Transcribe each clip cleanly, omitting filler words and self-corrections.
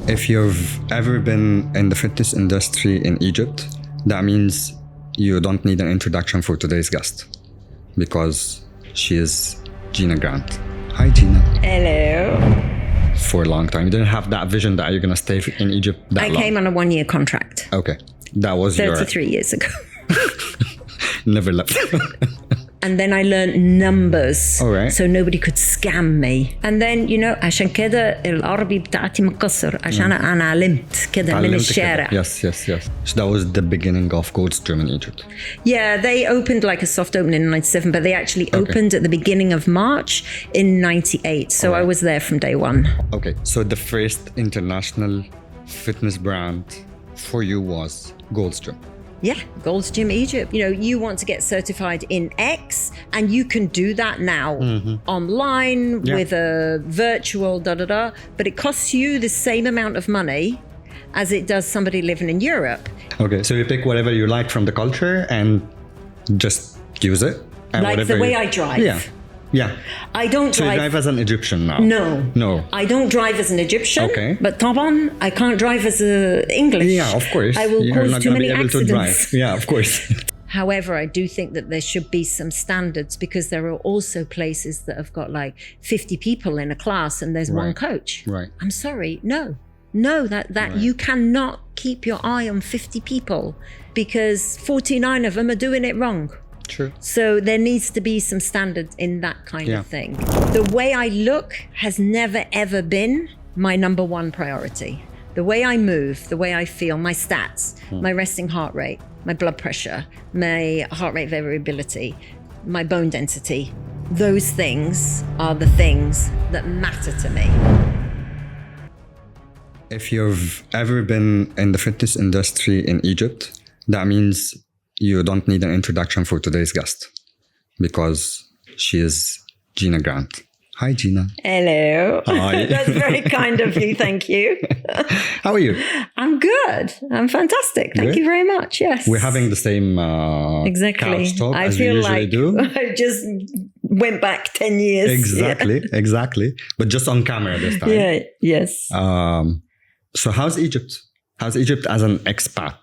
If you've ever been in the fitness industry in Egypt, that means you don't need an introduction for today's guest because she is Gina Grant. Hi, Gina. Hello. For a long time. You didn't have that vision that you're going to stay in Egypt that long. I came on a 1-year contract. Okay. That was 33 years ago. Never left. And then I learned numbers. All right. So nobody could scam me. And then, عشان كده العربي بتاعتي مكسر عشان أنا علمت كده من الشارع. Yes. So that was the beginning of Gold's Gym in Egypt. Yeah, they opened like a soft opening in 97, but they actually opened at the beginning of March in 98. So I was there from day one. Okay. So the first international fitness brand for you was Gold's Gym. Yeah, Gold's Gym Egypt. You want to get certified in X, and you can do that now online with a virtual but it costs you the same amount of money as it does somebody living in Europe. Okay, so you pick whatever you like from the culture and just use it. And like the way I drive. Yeah. I don't drive. So you drive as an Egyptian now? No. I don't drive as an Egyptian. Okay. But طبعا, I can't drive as English. Yeah, of course. I will cause too many accidents. To drive. Yeah, of course. However, I do think that there should be some standards because there are also places that have got like 50 people in a class and there's one coach. Right. I'm sorry. No, that you cannot keep your eye on 50 people because 49 of them are doing it wrong. True. So there needs to be some standards in that kind of thing. The way I look has never, ever been my number one priority. The way I move, the way I feel, my stats, my resting heart rate, my blood pressure, my heart rate variability, my bone density, those things are the things that matter to me. If you've ever been in the fitness industry in Egypt, that means you don't need an introduction for today's guest because she is Gina Grant. Hi, Gina. Hello. Hi. That's very kind of you. Thank you. How are you? I'm good. I'm fantastic. Thank you very much. Yes. We're having the same couch talk as we usually do. I just went back 10 years. Exactly. But just on camera this time. Yeah. Yes. So how's Egypt? How's Egypt as an expat?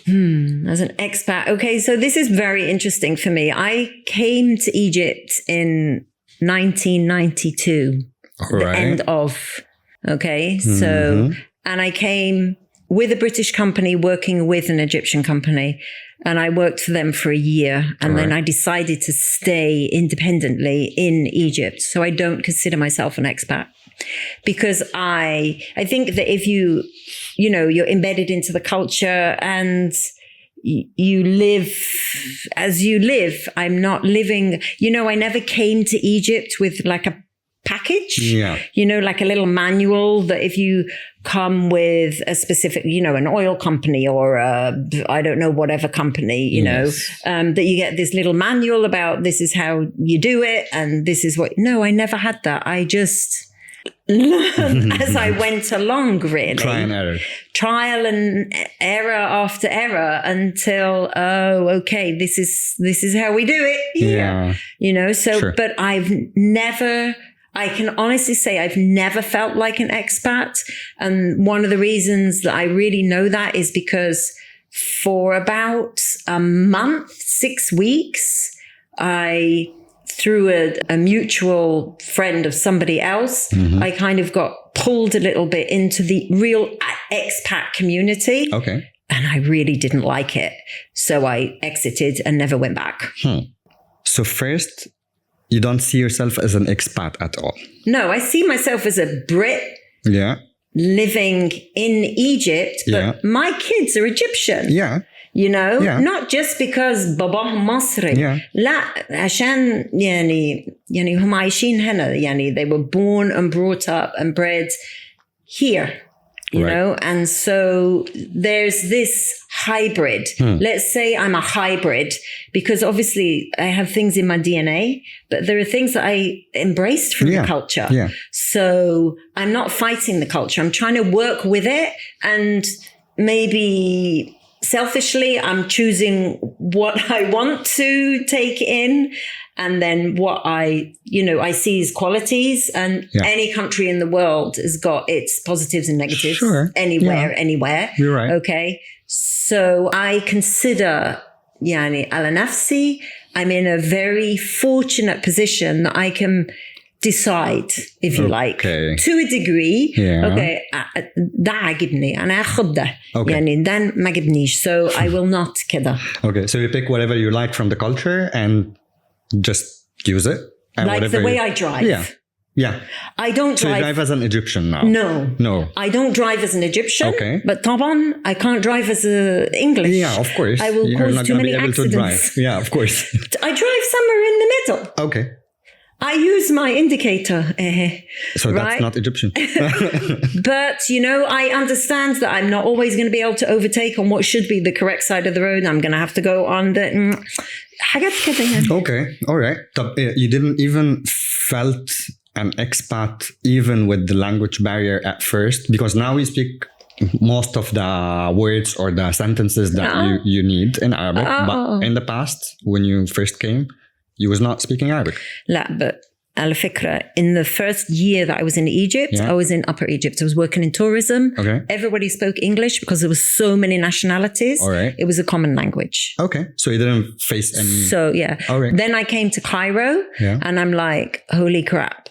As an expat. Okay, so this is very interesting for me. I came to Egypt in 1992, the end of, so, and I came with a British company working with an Egyptian company, and I worked for them for a year, and then I decided to stay independently in Egypt. So I don't consider myself an expat because I think that if you're embedded into the culture and you live as you live. I'm not living, I never came to Egypt with like a package, like a little manual that if you come with a specific, an oil company or I don't know, whatever company, that you get this little manual about this is how you do it. And this is what, no, I never had that. I just learned as I went along, really. Trial and error after error until, this is how we do it here. But I can honestly say I've never felt like an expat. And one of the reasons that I really know that is because for about a month, 6 weeks, through a mutual friend of somebody else, I kind of got pulled a little bit into the real expat community. Okay. And I really didn't like it. So I exited and never went back. So first, you don't see yourself as an expat at all? No, I see myself as a Brit. Yeah. Living in Egypt, but my kids are Egyptian. Yeah. Not just because باباهم مصري. لا عشان هم عايشين هنا. They were born and brought up and bred here. And so there's this hybrid. Let's say I'm a hybrid because obviously I have things in my DNA, but there are things that I embraced from the culture. Yeah. So I'm not fighting the culture. I'm trying to work with it, and maybe selfishly, I'm choosing what I want to take in And then what I see is qualities, and any country in the world has got its positives and negatives. Sure. Anywhere. You're right. Okay. So I consider, يعني على نفسي, I'm in a very fortunate position that I can decide, if you like, to a degree. Okay, ده عجبني أنا أخذ ده. يعني ده ما عجبنيش, so I will not كده. Okay, so you pick whatever you like from the culture and just use it. And like the way I drive. Yeah. I don't drive. So you drive as an Egyptian now? No. I don't drive as an Egyptian. Okay. But طبعا I can't drive as English. Yeah, of course. I will cause too many accidents. Yeah, of course. I drive somewhere in the middle. Okay. I use my indicator. So that's not Egyptian. But, I understand that I'm not always going to be able to overtake on what should be the correct side of the road. I'm going to have to go on the... Okay. All right. You didn't even felt an expat even with the language barrier at first? Because now we speak most of the words or the sentences that you need in Arabic. But in the past, when you first came, you was not speaking Arabic. لا, but على فكرة, in the first year that I was in Egypt, I was in Upper Egypt. I was working in tourism. Okay. Everybody spoke English because there was so many nationalities. All right. It was a common language. Okay. So you didn't face any... So, yeah. All right. Then I came to Cairo and I'm like, holy crap.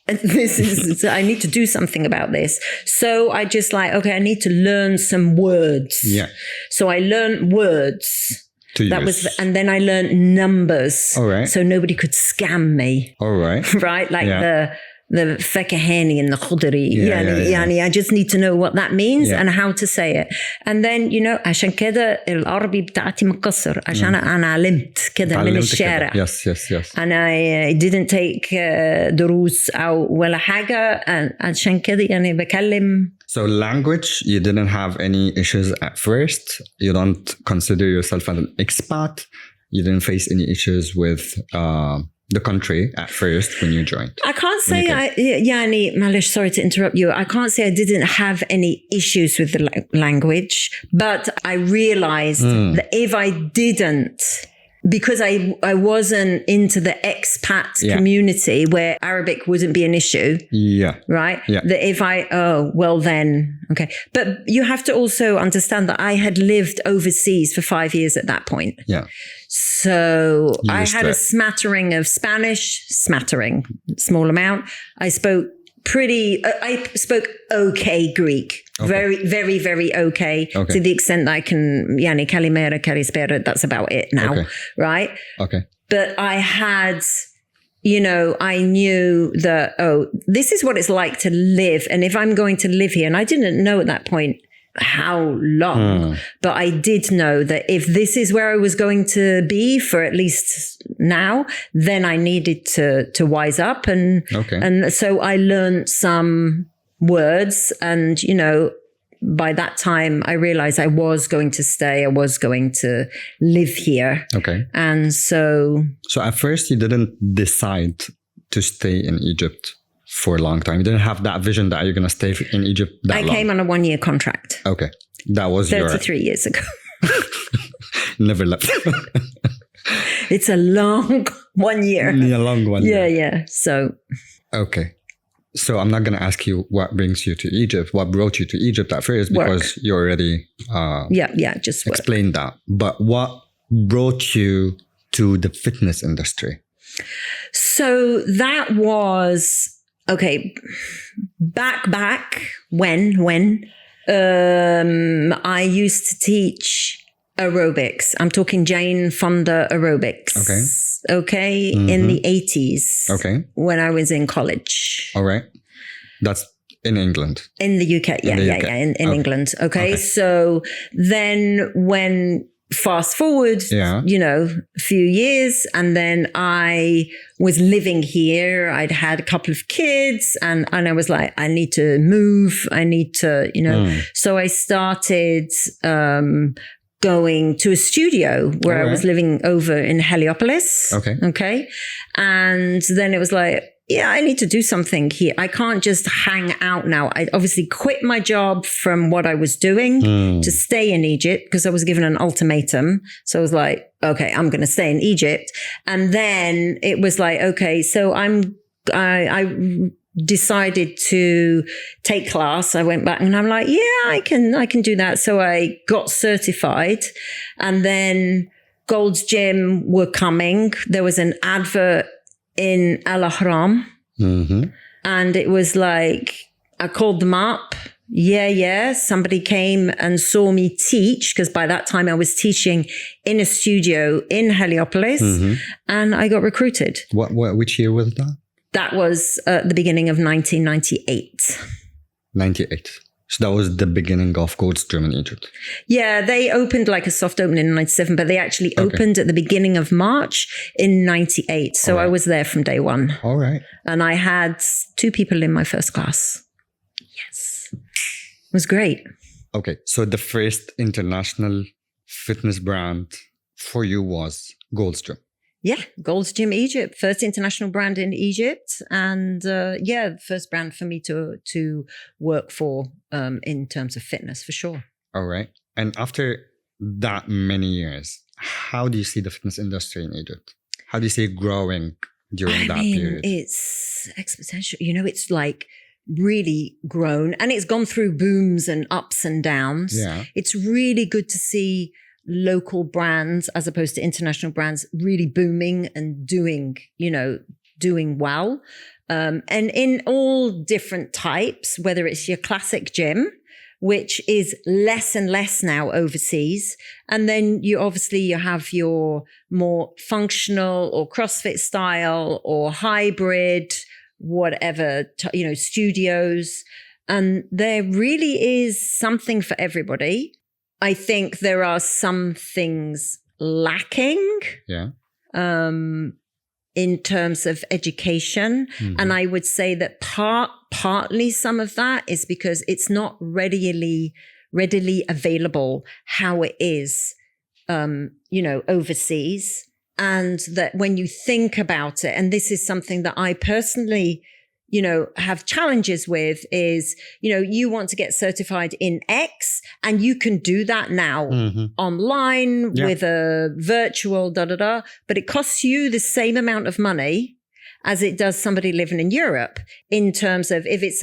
I need to do something about this. So I just I need to learn some words. Yeah. So I learned words. And then I learned numbers. All right. So nobody could scam me. All right. Right? Like the fakahani and the khudri. I just need to know what that means and how to say it. And then, عشان كده العربي بتاعتي مقصر. عشان أنا علمت كده من الشارع. Yes. And I didn't take دروس أو ولا حاجة. عشان كده بكلم. So language, you didn't have any issues at first. You don't consider yourself an expat. You didn't face any issues with the country at first when you joined. I can't say Malish, sorry to interrupt you. I can't say I didn't have any issues with the language, but I realized that if I didn't, because I wasn't into the expat community where Arabic wouldn't be an issue. Yeah. Right? Yeah. That if then, okay. But you have to also understand that I had lived overseas for 5 years at that point. Yeah. So I had a smattering of Spanish, small amount. I spoke okay Greek. Okay. Very, very, very okay. To the extent that I can, kalimera, kalispera, that's about it now. Okay. Right? Okay. But I had, I knew that, this is what it's like to live. And if I'm going to live here, and I didn't know at that point how long, but I did know that if this is where I was going to be for at least now, then I needed to wise up. And so I learned some words, and, by that time I realized I was going to stay, I was going to live here. Okay. And so at first you didn't decide to stay in Egypt for a long time. You didn't have that vision that you're going to stay in Egypt that long. I came on a 1-year contract. Okay. That was 33 years ago. Never left. It's a long 1 year. A long one. Yeah. So. Okay. So I'm not going to ask you what brings you to Egypt, what brought you to Egypt at first, because you already just explained that. But what brought you to the fitness industry? So that was, back when I used to teach aerobics. I'm talking Jane Fonda aerobics. Okay. In the 80s. Okay. When I was in college. All right. That's in England. In the UK. In England. Okay. So then when fast forward, a few years, and then I was living here. I'd had a couple of kids, and I was like, I need to move. I need to, So I started going to a studio where I was living over in Heliopolis. Okay. And then it was like, yeah, I need to do something here. I can't just hang out now. I obviously quit my job from what I was doing to stay in Egypt because I was given an ultimatum. So I was like, okay, I'm going to stay in Egypt. And then it was like, okay, so I decided to take class. I went back and I'm like, yeah, I can do that. So I got certified, and then Gold's Gym were coming. There was an advert in Al Ahram, and it was like, I called them up. Yeah. Somebody came and saw me teach, because by that time I was teaching in a studio in Heliopolis, and I got recruited. Which year was that? That was at the beginning of 1998. 98. So that was the beginning of Gold's Gym in Egypt. Yeah, they opened like a soft opening in 97, but they actually opened at the beginning of March in 98. So I was there from day one. All right. And I had 2 people in my first class. Yes. It was great. Okay. So the first international fitness brand for you was Gold's Gym. Yeah, Gold's Gym Egypt, first international brand in Egypt, and first brand for me to work for in terms of fitness, for sure. All right. And after that many years, how do you see the fitness industry in Egypt? How do you see it growing during that period? It's exponential. It's like really grown, and it's gone through booms and ups and downs. Yeah. It's really good to see local brands as opposed to international brands really booming and doing well. And in all different types, whether it's your classic gym, which is less and less now overseas. And then you have your more functional or CrossFit style or hybrid, whatever, studios. And there really is something for everybody. I think there are some things lacking in terms of education. And I would say that partly some of that is because it's not readily available how it is, overseas. And that when you think about it, and this is something that I personally have challenges with, is, you want to get certified in X, and you can do that now online with a virtual but it costs you the same amount of money as it does somebody living in Europe, in terms of, if it's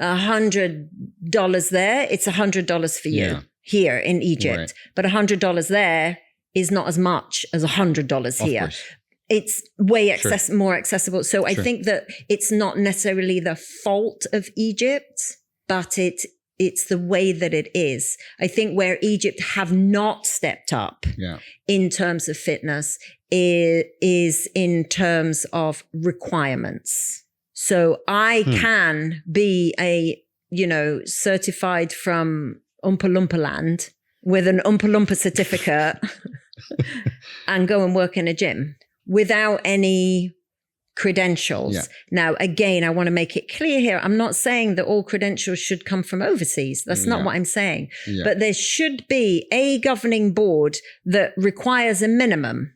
$100 there, it's $100 for you here in Egypt, but $100 there is not as much as $100 here. Of course. It's way more accessible. So I think that it's not necessarily the fault of Egypt, but it's the way that it is. I think where Egypt have not stepped up in terms of fitness is in terms of requirements. So I can be certified from Oompa Loompa land with an Oompa Loompa certificate and go and work in a gym without any credentials. Yeah. Now, again, I want to make it clear here. I'm not saying that all credentials should come from overseas. That's not what I'm saying. Yeah. But there should be a governing board that requires a minimum,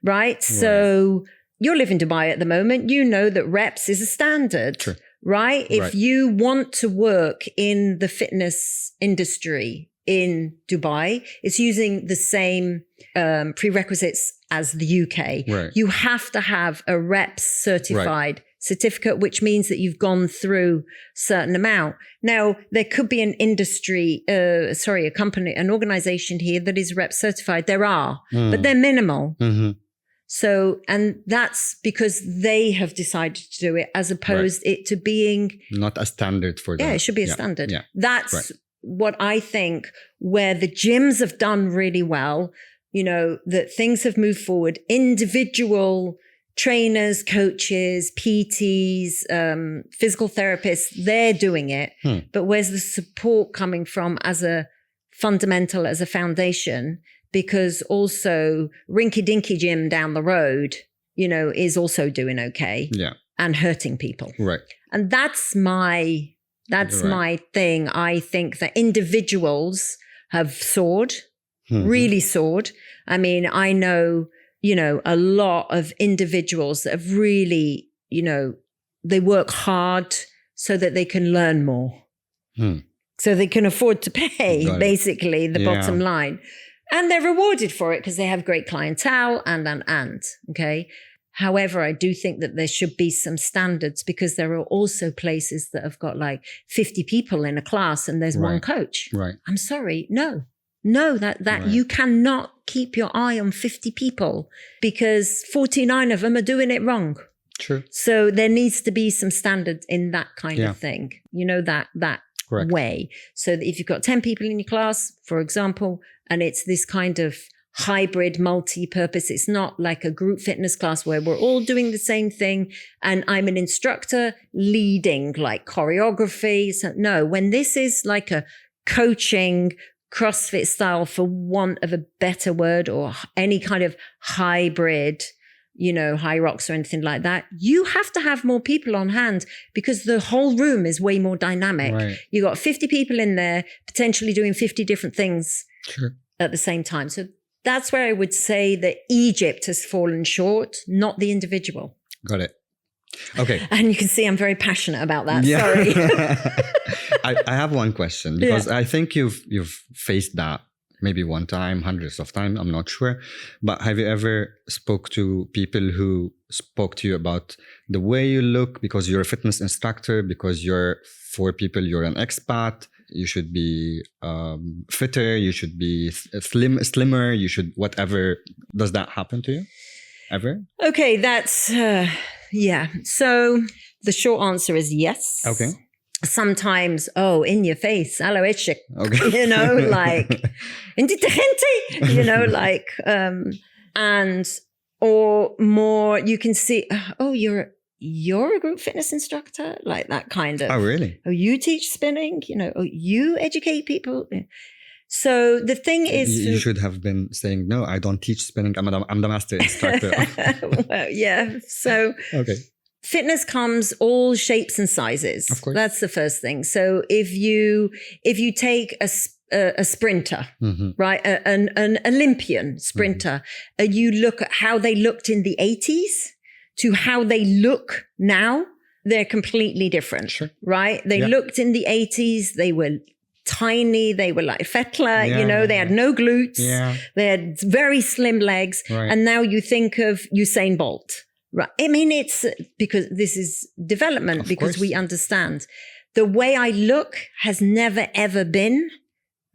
right? So you live in Dubai at the moment. You know that reps is a standard, right? If you want to work in the fitness industry in Dubai, it's using the same prerequisites as the UK. Right. You have to have a reps certified certificate, which means that you've gone through certain amount. Now, there could be an industry, a company, an organization here that is rep certified. There are, but they're minimal. Mm-hmm. So, and that's because they have decided to do it, as opposed it to being not a standard for them. Yeah, it should be a standard. Yeah. That's what I think, where the gyms have done really well, that things have moved forward. Individual trainers, coaches, PTs, physical therapists, they're doing it. But where's the support coming from as a fundamental, as a foundation? Because also Rinky Dinky Gym down the road, is also doing okay and hurting people. Right. And that's my thing. I think that individuals have soared, really soared. I mean, I know, a lot of individuals that have really, they work hard so that they can learn more. So they can afford to pay, basically, the bottom line. And they're rewarded for it because they have great clientele and, okay? However, I do think that there should be some standards because there are also places that have got like 50 people in a class and there's one coach. Right. I'm sorry. No, that you cannot keep your eye on 50 people because 49 of them are doing it wrong. True. So there needs to be some standards in that kind of thing, that way. So that if you've got 10 people in your class, for example, and it's this kind of hybrid multi-purpose, it's not like a group fitness class where we're all doing the same thing and I'm an instructor leading like choreography. So no, when this is like a coaching CrossFit style, for want of a better word, or any kind of hybrid, high rocks or anything like that, you have to have more people on hand because the whole room is way more dynamic. Right. You got 50 people in there potentially doing 50 different things at the same time. So that's where I would say that Egypt has fallen short, not the individual. Got it. Okay. And you can see I'm very passionate about that. Yeah. Sorry. I have one question because I think you've faced that maybe one time, hundreds of times, I'm not sure. But have you ever spoke to people who spoke to you about the way you look because you're a fitness instructor, because for people, you're an expat, you should be fitter, you should be slimmer, you should whatever. Does that happen to you ever? Okay, that's, So the short answer is yes. Okay. Sometimes, in your face, hello, ishik, like, and, or more, you can see, you're a group fitness instructor, like that kind of. Oh, really? Oh, you teach spinning, you educate people. So the thing is, you should have been saying, no, I don't teach spinning. I'm the master instructor. Well, yeah. So, okay. Fitness comes all shapes and sizes. Of course. That's the first thing. So if you take a sprinter, right, an Olympian sprinter, and you look at how they looked in the 80s to how they look now, they're completely different, right? They looked in the 80s, they were tiny, they were like Fettler, they had no glutes, they had very slim legs, and now you think of Usain Bolt. Right. I mean, it's because this is development, because we understand the way I look has never, ever been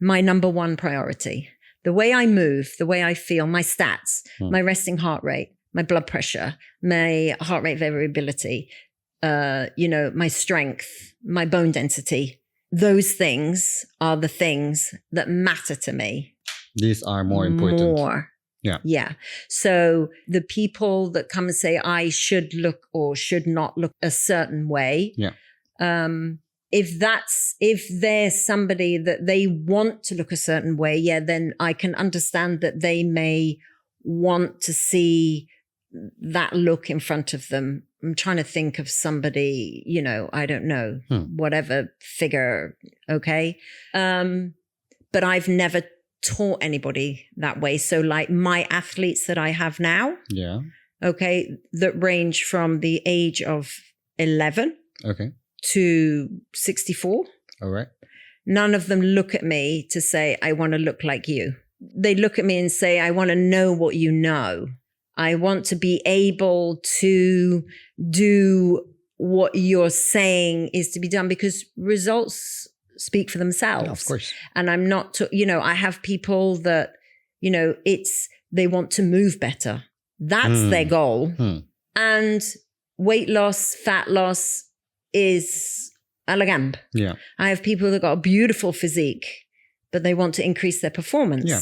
my number one priority. The way I move, the way I feel, my stats, my resting heart rate, my blood pressure, my heart rate variability, my strength, my bone density. Those things are the things that matter to me. These are more important. Yeah. So the people that come and say I should look or should not look a certain way. Yeah. If there's somebody that they want to look a certain way, then I can understand that they may want to see that look in front of them. I'm trying to think of somebody, I don't know, whatever figure. Okay. But I've never taught anybody that way. So like my athletes that I have now, that range from the age of 11 to 64. All right. None of them look at me to say, I want to look like you. They look at me and say, I want to know what you know. I want to be able to do what you're saying is to be done, because results speak for themselves. Yeah, of course. And I'm not, I have people that, they want to move better. That's their goal. And weight loss, fat loss is a la gambe. Yeah. I have people that got a beautiful physique, but they want to increase their performance. Yeah.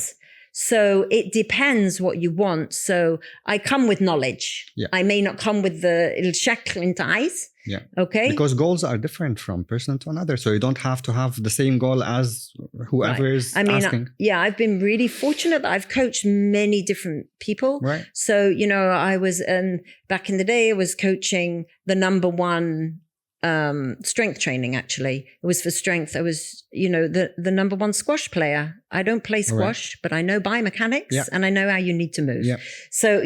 So it depends what you want. So I come with knowledge. Yeah. I may not come with the shakl in eyes. Yeah. Okay. Because goals are different from person to another. So you don't have to have the same goal as whoever is asking. I've been really fortunate that I've coached many different people. Right. So, I was, back in the day, I was coaching the number one strength training, actually. It was for strength. I was, the number one squash player. I don't play squash, but I know biomechanics and I know how you need to move. Yeah. So,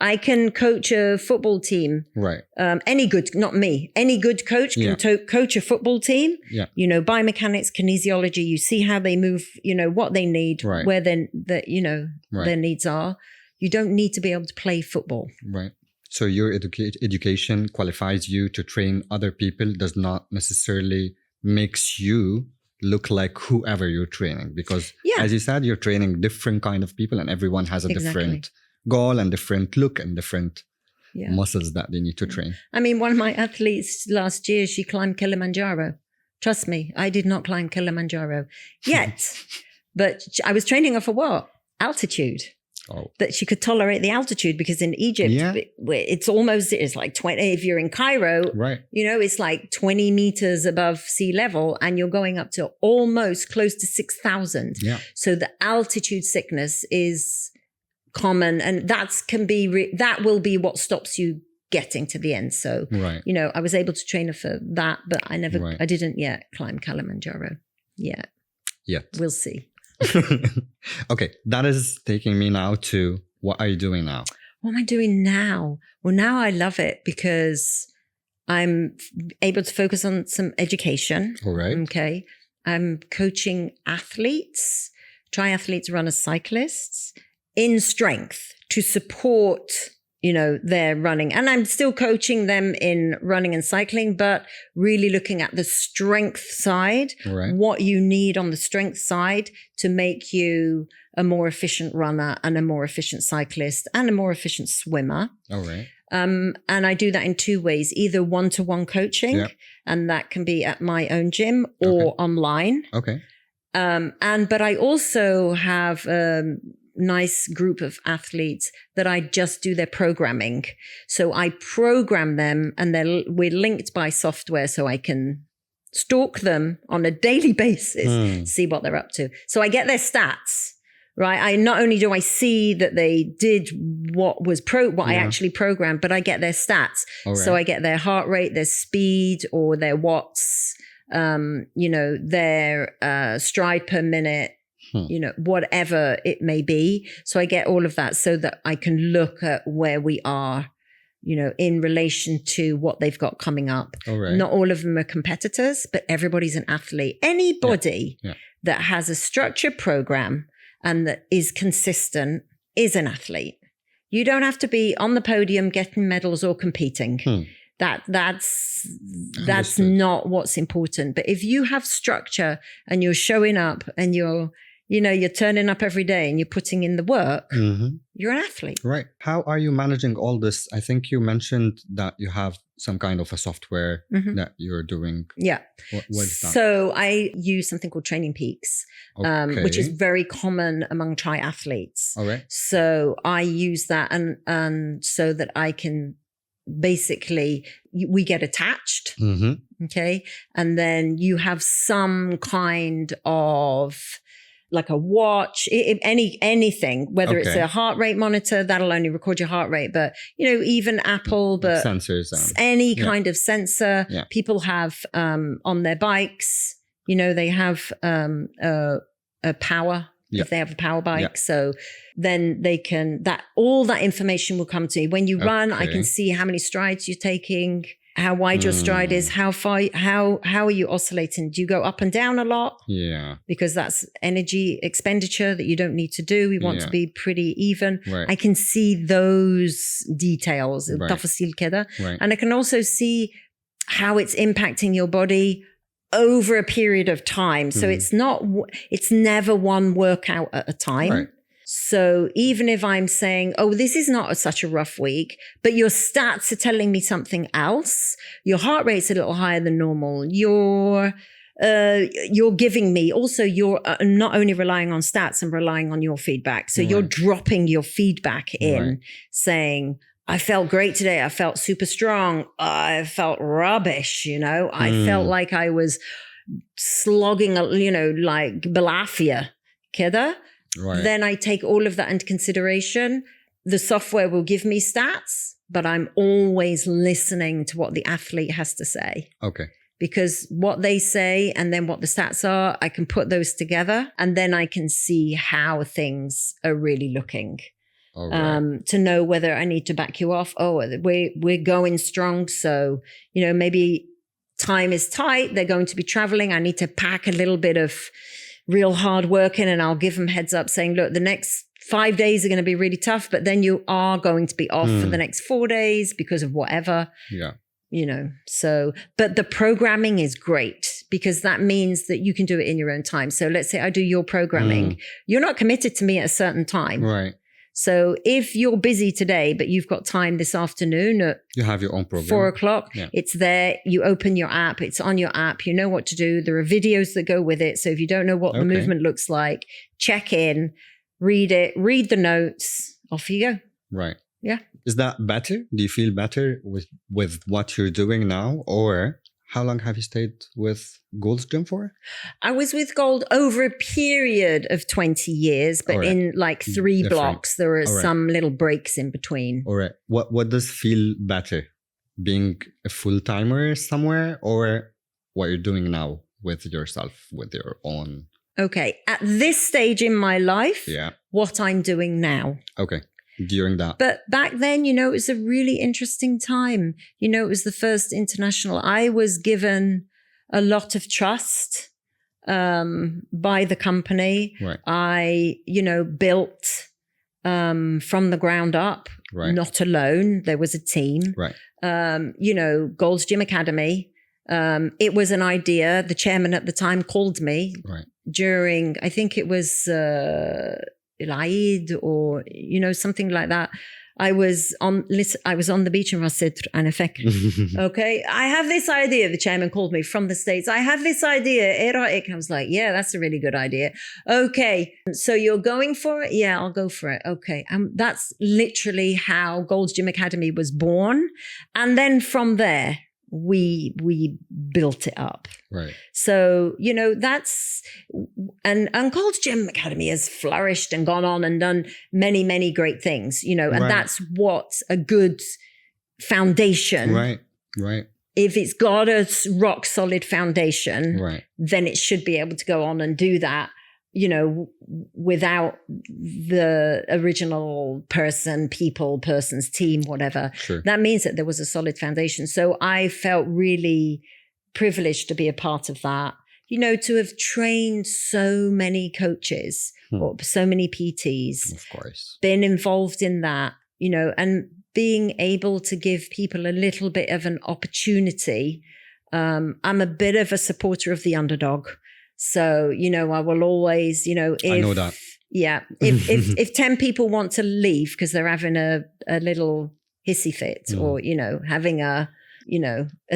I can coach a football team. Right. Any good, not me, any good coach can coach a football team. Yeah. Biomechanics, kinesiology, you see how they move, what they need, where their needs are. You don't need to be able to play football. Right. So your education qualifies you to train other people, does not necessarily makes you look like whoever you're training. Because as you said, you're training different kind of people and everyone has a different goal and different look and different muscles that they need to train. I mean, one of my athletes last year, she climbed Kilimanjaro. Trust me, I did not climb Kilimanjaro yet. But I was training her for what? Altitude. Oh. That she could tolerate the altitude, because in Egypt, it's like 20, if you're in Cairo, it's like 20 meters above sea level and you're going up to almost close to 6,000. Yeah. So the altitude sickness is common, and that will be what stops you getting to the end. So, I was able to train her for that, but I didn't yet climb Kilimanjaro yet. We'll see. Okay, that is taking me now to what are you doing now? What am I doing now? Well, now I love it because I'm able to focus on some education. All right. Okay. I'm coaching athletes, triathletes, runners, cyclists in strength to support their running. And I'm still coaching them in running and cycling, but really looking at the strength side, what you need on the strength side to make you a more efficient runner and a more efficient cyclist and a more efficient swimmer. All right. And I do that in two ways, either one-to-one coaching, and that can be at my own gym or online. Okay. But I also have nice group of athletes that I just do their programming. So I program them and we're linked by software so I can stalk them on a daily basis, see what they're up to. So I get their stats, right? Not only do I see that they did what I actually programmed, but I get their stats. So I get their heart rate, their speed, or their watts, their stride per minute, whatever it may be. So I get all of that so that I can look at where we are, in relation to what they've got coming up. Not all of them are competitors, but everybody's an athlete. Anybody that has a structured program and that is consistent is an athlete. You don't have to be on the podium getting medals or competing. That's not what's important. But if you have structure and you're showing up and you're turning up every day and you're putting in the work, you're an athlete. Right. How are you managing all this? I think you mentioned that you have some kind of a software that you're doing. Yeah. What is that? So I use something called Training Peaks, which is very common among triathletes. All right. So I use that and so that I can basically, we get attached. Okay. And then you have some kind of like a watch, anything, whether it's a heart rate monitor, that'll only record your heart rate, but, even Apple, but sensors, any kind of sensor. People have on their bikes, they have a power, if they have a power bike. So then they can, all that information will come to me. When you run, I can see how many strides you're taking, how wide your stride is, how far, how are you oscillating? Do you go up and down a lot? Yeah. Because that's energy expenditure that you don't need to do. We want to be pretty even. Right. I can see those details, تفاصيل كده. And I can also see how it's impacting your body over a period of time. So it's never one workout at a time. So even if I'm saying, oh, this is not such a rough week, but your stats are telling me something else, your heart rate's a little higher than normal, you're giving me, also you're not only relying on stats and relying on your feedback. So you're dropping your feedback in saying, I felt great today. I felt super strong. I felt rubbish. I felt like I was slogging, like balafia. Keda. Then I take all of that into consideration. The software will give me stats, but I'm always listening to what the athlete has to say. Okay. Because what they say and then what the stats are, I can put those together and then I can see how things are really looking. All right. To know whether I need to back you off. Oh, we're going strong. So, maybe time is tight. They're going to be traveling. I need to pack a little bit of real hard work in, and I'll give them heads up saying, look, the next 5 days are going to be really tough, but then you are going to be off for the next 4 days because of whatever. Yeah. So, but the programming is great because that means that you can do it in your own time. So let's say I do your programming. You're not committed to me at a certain time. Right. So if you're busy today, but you've got time this afternoon at you have your own program. 4:00, yeah. It's there. You open your app. It's on your app. You know what to do. There are videos that go with it. So if you don't know what the movement looks like, check in, read it, read the notes. Off you go. Right. Yeah. Is that better? Do you feel better with what you're doing now? Or how long have you stayed with Gold's Gym for? I was with Gold over a period of 20 years, but in like 3 blocks. There are some little breaks in between. All right. What does feel better? Being a full-timer somewhere or what you're doing now with yourself, with your own? Okay. At this stage in my life, what I'm doing now. Okay. During that. But back then, it was a really interesting time. It was the first international. I was given a lot of trust by the company. Right. I, built from the ground up, not alone. There was a team. Right. Gold's Gym Academy. It was an idea. The chairman at the time called me during, I think it was Eid or something like that. I was on the beach in Ras Sidr and okay, I have this idea. The chairman called me from the States. I have this idea. I was like, yeah, that's a really good idea. Okay, so you're going for it? Yeah, I'll go for it. Okay, that's literally how Gold's Gym Academy was born, and then from there we built it up. Right. So, that's, and Gold's Gym Academy has flourished and gone on and done many, many great things, and that's what's a good foundation. Right. Right. If it's got a rock solid foundation, then it should be able to go on and do that, without the original person's team, whatever. Sure. That means that there was a solid foundation. So I felt really privileged to be a part of that, to have trained so many coaches or so many PTs. Of course. Been involved in that, and being able to give people a little bit of an opportunity. I'm a bit of a supporter of the underdog. So, I will always, I know that. Yeah. If 10 people want to leave because they're having a little hissy fit or, having a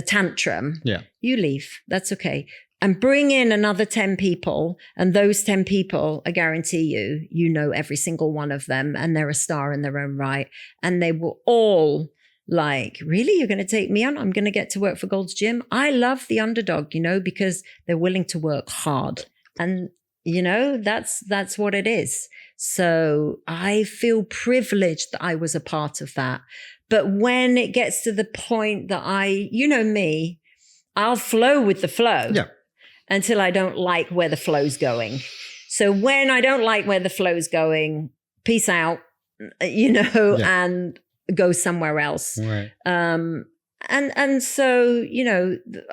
tantrum, you leave. That's okay. And bring in another 10 people. And those 10 people, I guarantee you, every single one of them and they're a star in their own right. And they will all like, really? You're going to take me on? I'm going to get to work for Gold's Gym. I love the underdog, because they're willing to work hard. And, that's what it is. So I feel privileged that I was a part of that. But when it gets to the point that me, I'll flow with the flow until I don't like where the flow's going. So when I don't like where the flow's going, peace out, and go somewhere else. Right. And so,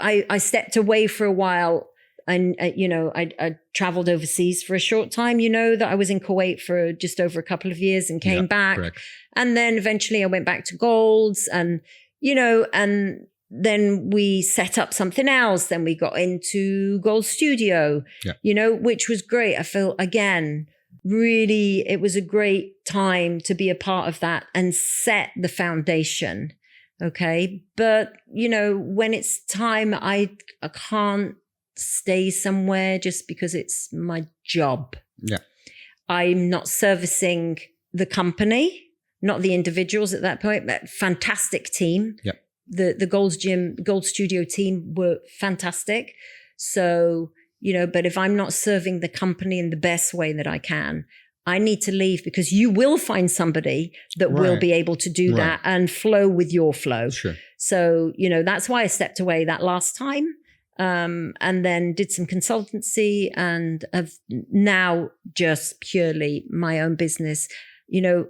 I stepped away for a while and, I traveled overseas for a short time, that I was in Kuwait for just over a couple of years and came back. Correct. And then eventually I went back to Gold's and, and then we set up something else. Then we got into Gold Studio, which was great. I feel again, really, it was a great time to be a part of that and set the foundation. Okay. But, when it's time, I can't stay somewhere just because it's my job. Yeah. I'm not servicing the company, not the individuals at that point, but fantastic team. Yeah. The Gold Studio team were fantastic. So, but if I'm not serving the company in the best way that I can, I need to leave because you will find somebody that will be able to do that and flow with your flow. Sure. So, that's why I stepped away that last time. And then did some consultancy and have now just purely my own business.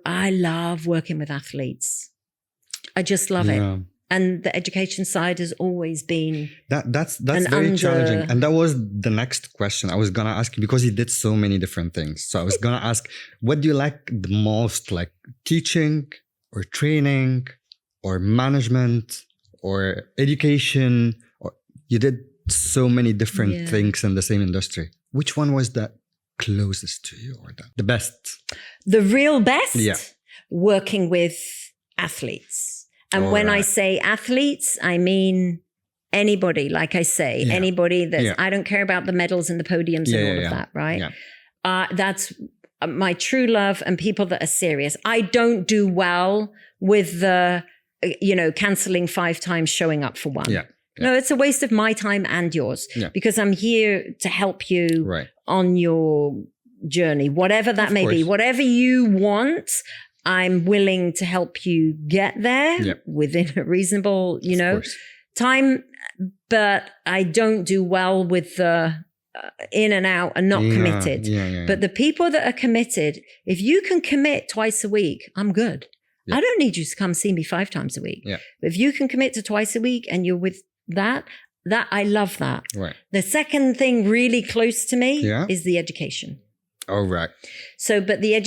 I love working with athletes. I just love it. And the education side has always been that's very challenging. And that was the next question I was gonna ask you, because he did so many different things. So I was gonna ask, what do you like the most? Like teaching or training or management or education? Or you did so many different things in the same industry. Which one was the closest to you, or the best? The real best? Yeah. Working with athletes. And when I say athletes, I mean anybody, like I say, anybody that I don't care about the medals and the podiums and all of that, right? Yeah. That's my true love, and people that are serious. I don't do well with the, canceling 5 times, showing up for one. Yeah. No, it's a waste of my time and yours because I'm here to help you on your journey, whatever that may be, whatever you want. I'm willing to help you get there within a reasonable, time, but I don't do well with the in and out and not committed. But the people that are committed, if you can commit twice a week, I'm good. I don't need you to come see me 5 times a week. But if you can commit to twice a week and you're with that I love that. Right. The second thing really close to me is the education. Oh, right. So, but the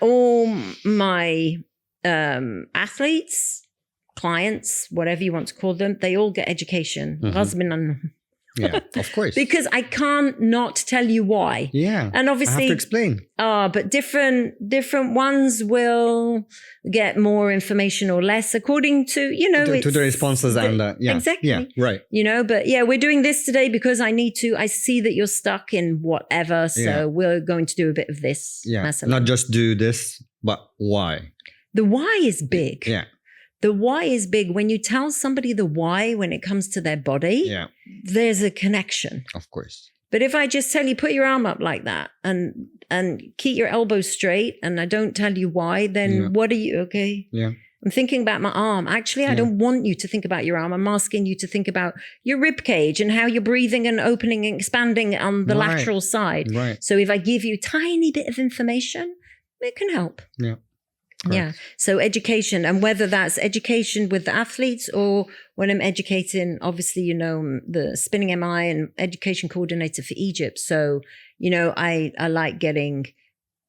all my athletes, clients, whatever you want to call them, they all get education. Yeah, of course. Because I can't not tell you why. Yeah. And obviously, I have to explain. But different ones will get more information or less according to, to the responses exactly. Yeah, right. But we're doing this today because I see that you're stuck in whatever. So we're going to do a bit of this. Yeah. Not just do this, but why? The why is big. Yeah. The why is big. When you tell somebody the why when it comes to their body, there's a connection. Of course. But if I just tell you, put your arm up like that and keep your elbows straight, and I don't tell you why, then what are you, okay? Yeah. I'm thinking about my arm. Actually, I don't want you to think about your arm. I'm asking you to think about your rib cage and how you're breathing and opening and expanding on the lateral side. Right. So if I give you a tiny bit of information, it can help. Yeah. Correct. Yeah. So education, and whether that's education with the athletes or when I'm educating, obviously, the spinning MI and education coordinator for Egypt. So, I like getting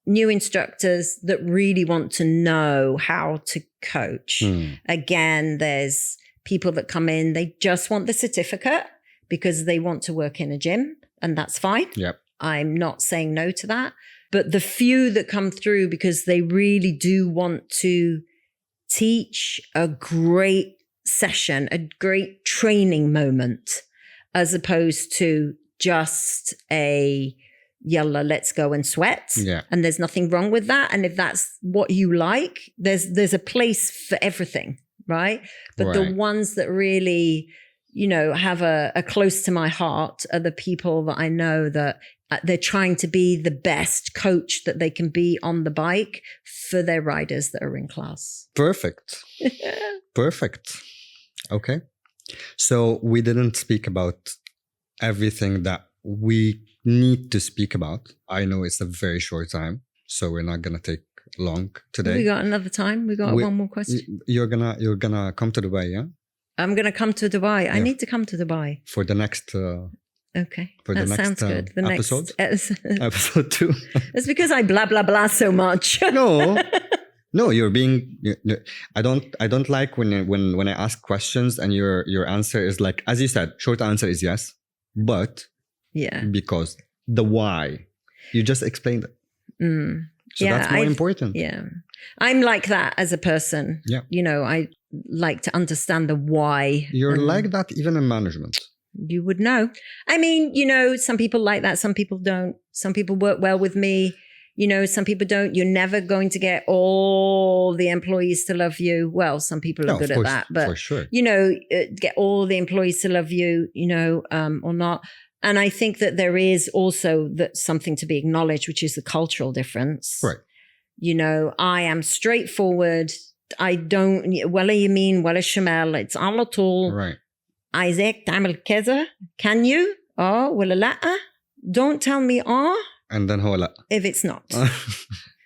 new instructors that really want to know how to coach. Again, there's people that come in, they just want the certificate because they want to work in a gym, and that's fine. Yep. I'm not saying no to that. But the few that come through because they really do want to teach a great session, a great training moment, as opposed to just a yalla, let's go and sweat. Yeah. And there's nothing wrong with that. And if that's what you like, there's a place for everything, right? But the ones that really, have a close to my heart are the people that I know that they're trying to be the best coach that they can be on the bike for their riders that are in class. Perfect. Perfect. Okay. So we didn't speak about everything that we need to speak about. I know it's a very short time, so we're not going to take long today. We got another time. We got one more question. You're gonna come to Dubai, yeah? I'm going to come to Dubai. Yeah. I need to come to Dubai. For the next... Okay, for that the next, sounds good. The episode? Next episode 2. It's because I blah blah blah so much. No, you're being. I don't like when I ask questions and your answer is like, as you said, short answer is yes, but because the why, you just explained it. So that's more important. Yeah, I'm like that as a person. Yeah, I like to understand the why. You're like that even in management. You would know. I mean, some people like that. Some people don't. Some people work well with me. Some people don't. You're never going to get all the employees to love you. Well, some people are good at that. But, for sure. Get all the employees to love you, or not. And I think that there is also something to be acknowledged, which is the cultural difference. Right. You know, I am straightforward. I don't, ولا يمين ولا شمال. It's على طول. Right. عايزاك تعمل كذا. Can you? ولا لأ. Don't tell me And then هو لأ. if it's not. Yeah.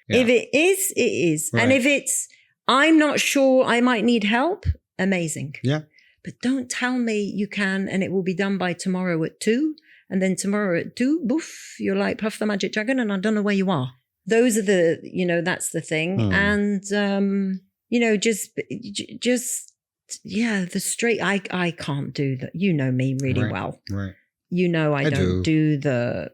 If it is, it is. Right. And if it's, I'm not sure, I might need help, amazing. Yeah. But don't tell me you can and it will be done by tomorrow at 2. And then tomorrow at 2, boof, you're like Puff the Magic Dragon and I don't know where you are. Those are the, you know, that's the thing. And, you know, just, yeah, the straight, I can't do that. You know me really well. Right. You know, I don't do the.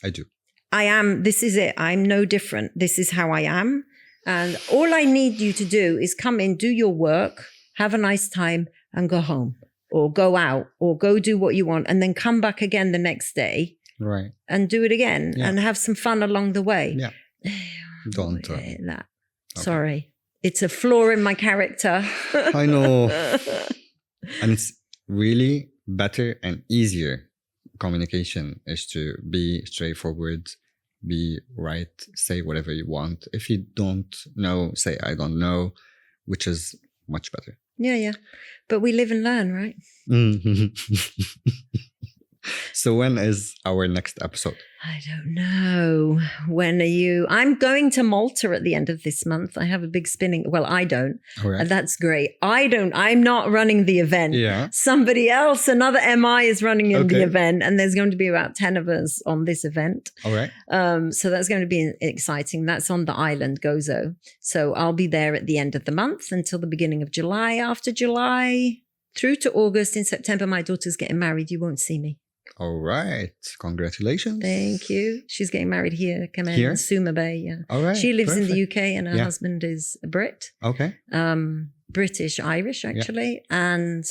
I do. I am, this is it. I'm no different. This is how I am. And all I need you to do is come in, do your work, have a nice time and go home or go out or go do what you want and then come back again the next day. Right. And do it again and have some fun along the way. Yeah. Don't. That. Okay. Sorry. It's a flaw in my character. I know. And it's really better and easier. Communication is to be straightforward, be right, say whatever you want. If you don't know, say I don't know, which is much better. Yeah. But we live and learn, right? So when is our next episode? I don't know. When are you? I'm going to Malta at the end of this month. I have a big spinning. Well, I don't. All right. That's great. I'm not running the event. Yeah. Somebody else, another MI is running in the event. And there's going to be about 10 of us on this event. All right. So that's going to be exciting. That's on the island, Gozo. So I'll be there at the end of the month until the beginning of July. After July, through to August. In September, my daughter's getting married. You won't see me. All right. Congratulations. Thank you. She's getting married here. Here? In Suma Bay. Yeah. All right. She lives in the UK and her husband is a Brit. Okay. British Irish actually. Yeah.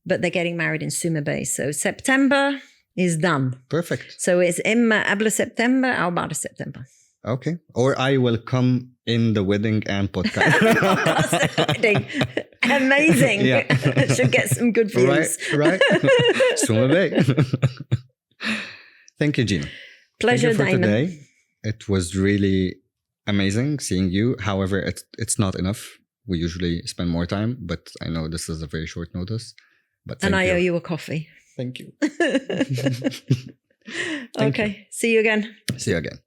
But they're getting married in Suma Bay. So September is done. Perfect. So it's إما قبل سبتمبر أو بعد سبتمبر. Okay. Or I will come in the wedding and podcast. Wedding. Amazing. Yeah. Should get some good views. Right. Suma Bay. Thank you, Gina. Pleasure, Thank you for Diamond. today. It was really amazing seeing you. However, it's not enough. We usually spend more time, but I know this is a very short notice. But and I owe you a coffee. Thank you. Okay. See you again. See you again.